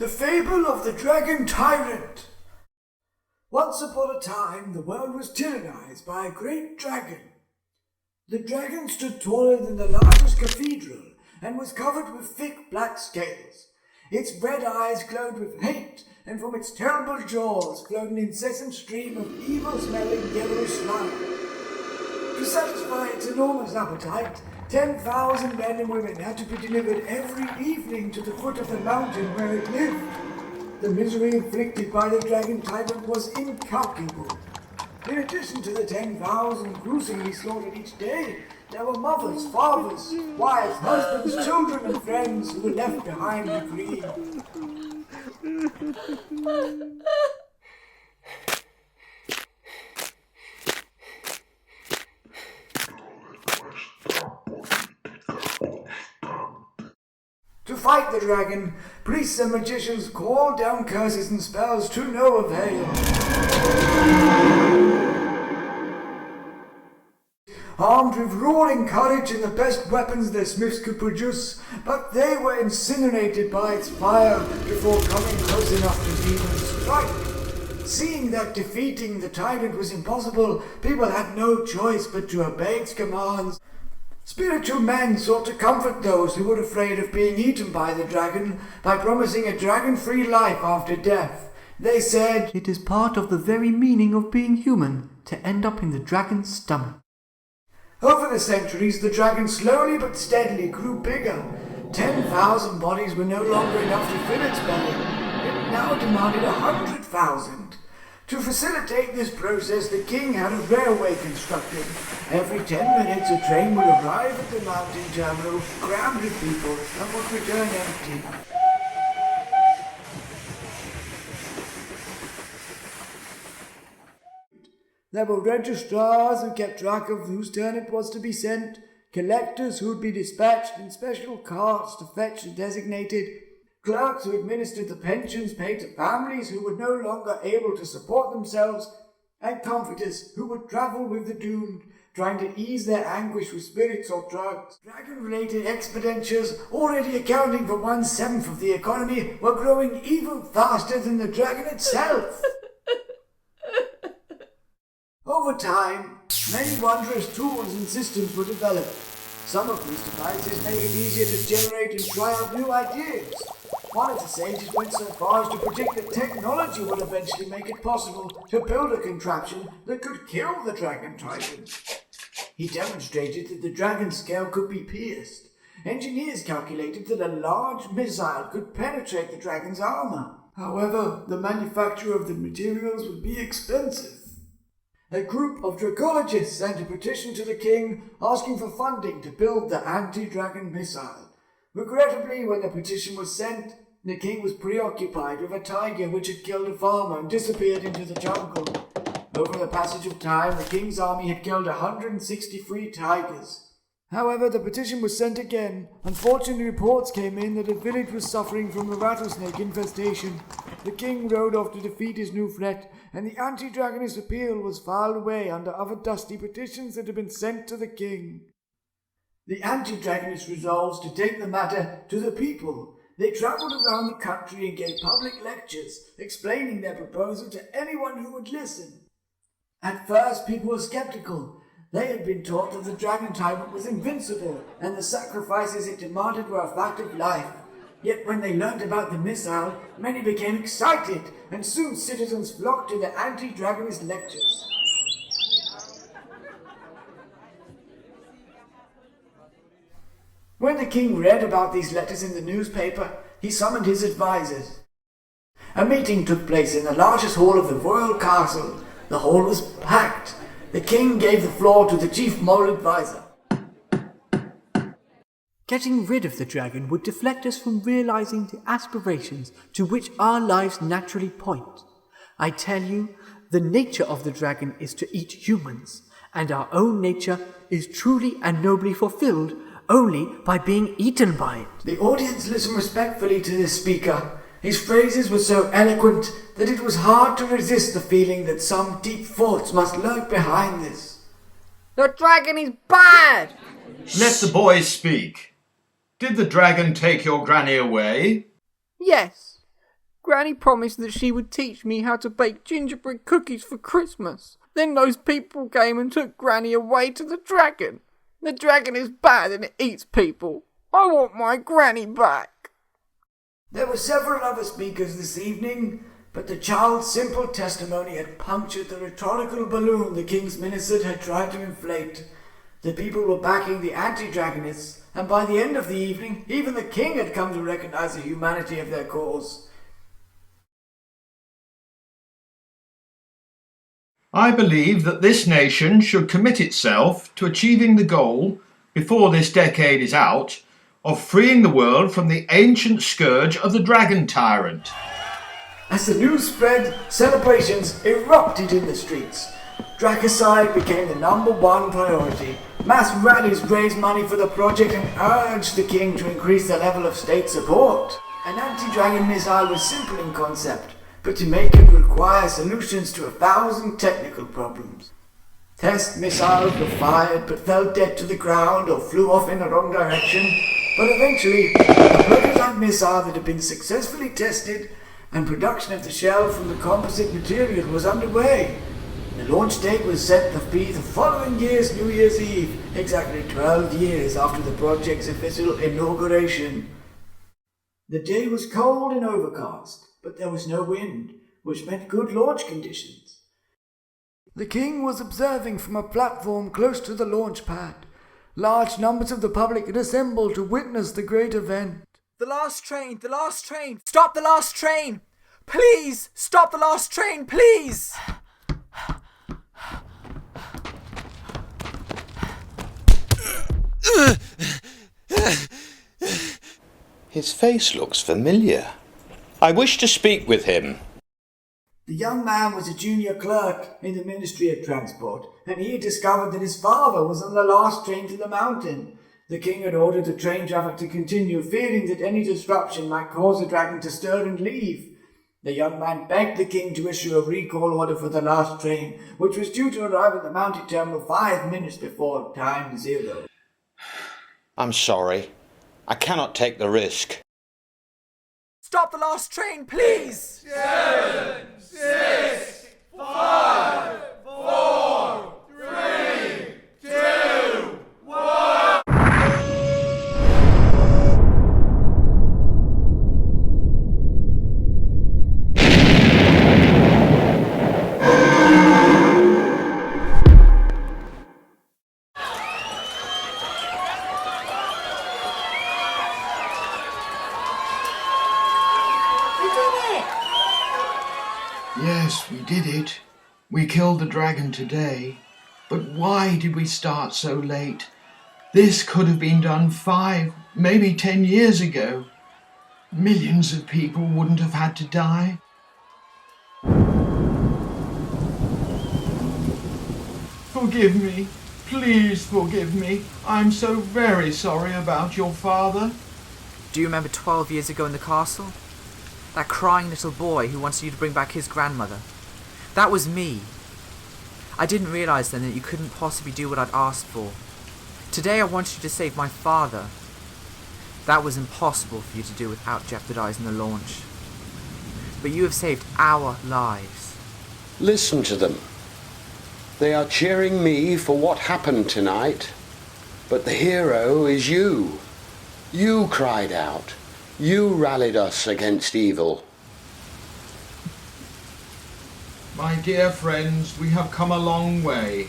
The Fable of the Dragon Tyrant. Once upon a time, the world was tyrannized by a great dragon. The dragon stood taller than the largest cathedral and was covered with thick black scales. Its red eyes glowed with hate, and from its terrible jaws flowed an incessant stream of evil-smelling yellowish slime. To satisfy its enormous appetite, 10,000 men and women had to be delivered every evening to the foot of the mountain where it lived. The misery inflicted by the dragon tyrant was incalculable. In addition to the 10,000 gruesomely slaughtered each day, there were mothers, fathers, wives, husbands, children, and friends who were left behind to grieve. To fight the dragon, priests and magicians called down curses and spells to no avail. Armed with roaring courage and the best weapons their smiths could produce, but they were incinerated by its fire before coming close enough to even strike. Seeing that defeating the tyrant was impossible, people had no choice but to obey its commands. Spiritual men sought to comfort those who were afraid of being eaten by the dragon by promising a dragon-free life after death. They said, "It is part of the very meaning of being human to end up in the dragon's stomach." Over the centuries, the dragon slowly but steadily grew bigger. 10,000 bodies were no longer enough to fill its belly. It now demanded 100,000. To facilitate this process, the king had a railway constructed. Every 10 minutes, a train would arrive at the mountain terminal, crammed with people, and would return empty. There were registrars who kept track of whose turn it was to be sent, collectors who would be dispatched in special carts to fetch the designated, clerks who administered the pensions paid to families who were no longer able to support themselves, and comforters who would travel with the doomed, trying to ease their anguish with spirits or drugs. Dragon-related expenditures, already accounting for 1/7 of the economy, were growing even faster than the dragon itself. Over time, many wondrous tools and systems were developed. Some of these devices made it easier to generate and try out new ideas. One of the sages went so far as to predict that technology would eventually make it possible to build a contraption that could kill the dragon tyrant. He demonstrated that the dragon's scale could be pierced. Engineers calculated that a large missile could penetrate the dragon's armor. However, the manufacture of the materials would be expensive. A group of Dragonolgists sent a petition to the king asking for funding to build the anti-dragon missile. Regrettably, when the petition was sent, the king was preoccupied with a tiger which had killed a farmer and disappeared into the jungle. Over the passage of time, the king's army had killed 163 tigers. However, the petition was sent again. Unfortunately, reports came in that a village was suffering from a rattlesnake infestation. The king rode off to defeat his new threat, and the anti-dragonist appeal was filed away under other dusty petitions that had been sent to the king. The anti-dragonist resolves to take the matter to the people. They travelled around the country and gave public lectures, explaining their proposal to anyone who would listen. At first, people were skeptical. They had been taught that the dragon tyrant was invincible, and the sacrifices it demanded were a fact of life. Yet when they learned about the missile, many became excited, and soon citizens flocked to the anti-dragonist lectures. When the king read about these letters in the newspaper, he summoned his advisors. A meeting took place in the largest hall of the royal castle. The hall was packed. The king gave the floor to the chief moral advisor. Getting rid of the dragon would deflect us from realizing the aspirations to which our lives naturally point. I tell you, the nature of the dragon is to eat humans, and our own nature is truly and nobly fulfilled only by being eaten by it. The audience listened respectfully to this speaker. His phrases were so eloquent that it was hard to resist the feeling that some deep thoughts must lurk behind this. The dragon is bad! Let the boy speak. Did the dragon take your granny away? Yes. Granny promised that she would teach me how to bake gingerbread cookies for Christmas. Then those people came and took Granny away to the dragon. The dragon is bad and it eats people. I want my Granny back. There were several other speakers this evening, but the child's simple testimony had punctured the rhetorical balloon the king's minister had tried to inflate. The people were backing the anti-dragonists, and by the end of the evening, even the king had come to recognize the humanity of their cause. I believe that this nation should commit itself to achieving the goal, before this decade is out, of freeing the world from the ancient scourge of the dragon tyrant. As the news spread, celebrations erupted in the streets. Dracocide became the #1 priority. Mass rallies raised money for the project and urged the king to increase the level of state support. An anti-dragon missile was simple in concept, but to make it require solutions to 1,000 technical problems. Test missiles were fired but fell dead to the ground or flew off in the wrong direction, but eventually a prototype missile that had been successfully tested and production of the shell from the composite material was underway. The launch date was set to be the following year's New Year's Eve, exactly 12 years after the project's official inauguration. The day was cold and overcast, but there was no wind, which meant good launch conditions. The king was observing from a platform close to the launch pad. Large numbers of the public had assembled to witness the great event. The last train! The last train! Stop the last train! Please! Stop the last train, please! His face looks familiar. I wish to speak with him. The young man was a junior clerk in the Ministry of Transport, and he had discovered that his father was on the last train to the mountain. The king had ordered the train traffic to continue, fearing that any disruption might cause the dragon to stir and leave. The young man begged the king to issue a recall order for the last train, which was due to arrive at the mountain terminal 5 minutes before time 0. I'm sorry. I cannot take the risk. Stop the last train, please! 7, 6, 5, 4, 3, 2, 1. Yes, we did it. We killed the dragon today. But why did we start so late? This could have been done 5, maybe 10 years ago. Millions of people wouldn't have had to die. Forgive me. Please forgive me. I'm so very sorry about your father. Do you remember 12 years ago in the castle? That crying little boy who wanted you to bring back his grandmother. That was me. I didn't realise then that you couldn't possibly do what I'd asked for. Today I wanted you to save my father. That was impossible for you to do without jeopardising the launch. But you have saved our lives. Listen to them. They are cheering me for what happened tonight. But the hero is you. You cried out. You rallied us against evil. My dear friends, we have come a long way,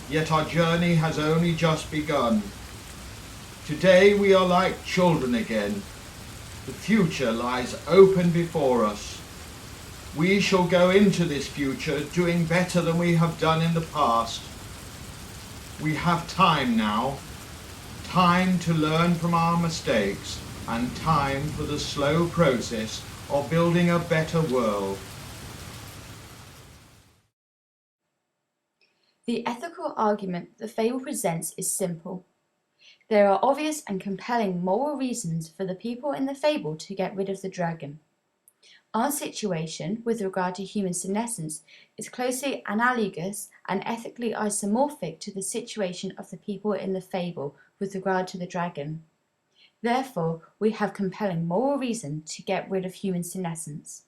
yet our journey has only just begun. Today we are like children again. The future lies open before us. We shall go into this future doing better than we have done in the past. We have time now, time to learn from our mistakes, and time for the slow process of building a better world. The ethical argument the fable presents is simple. There are obvious and compelling moral reasons for the people in the fable to get rid of the dragon. Our situation with regard to human senescence is closely analogous and ethically isomorphic to the situation of the people in the fable with regard to the dragon. Therefore, we have compelling moral reason to get rid of human senescence.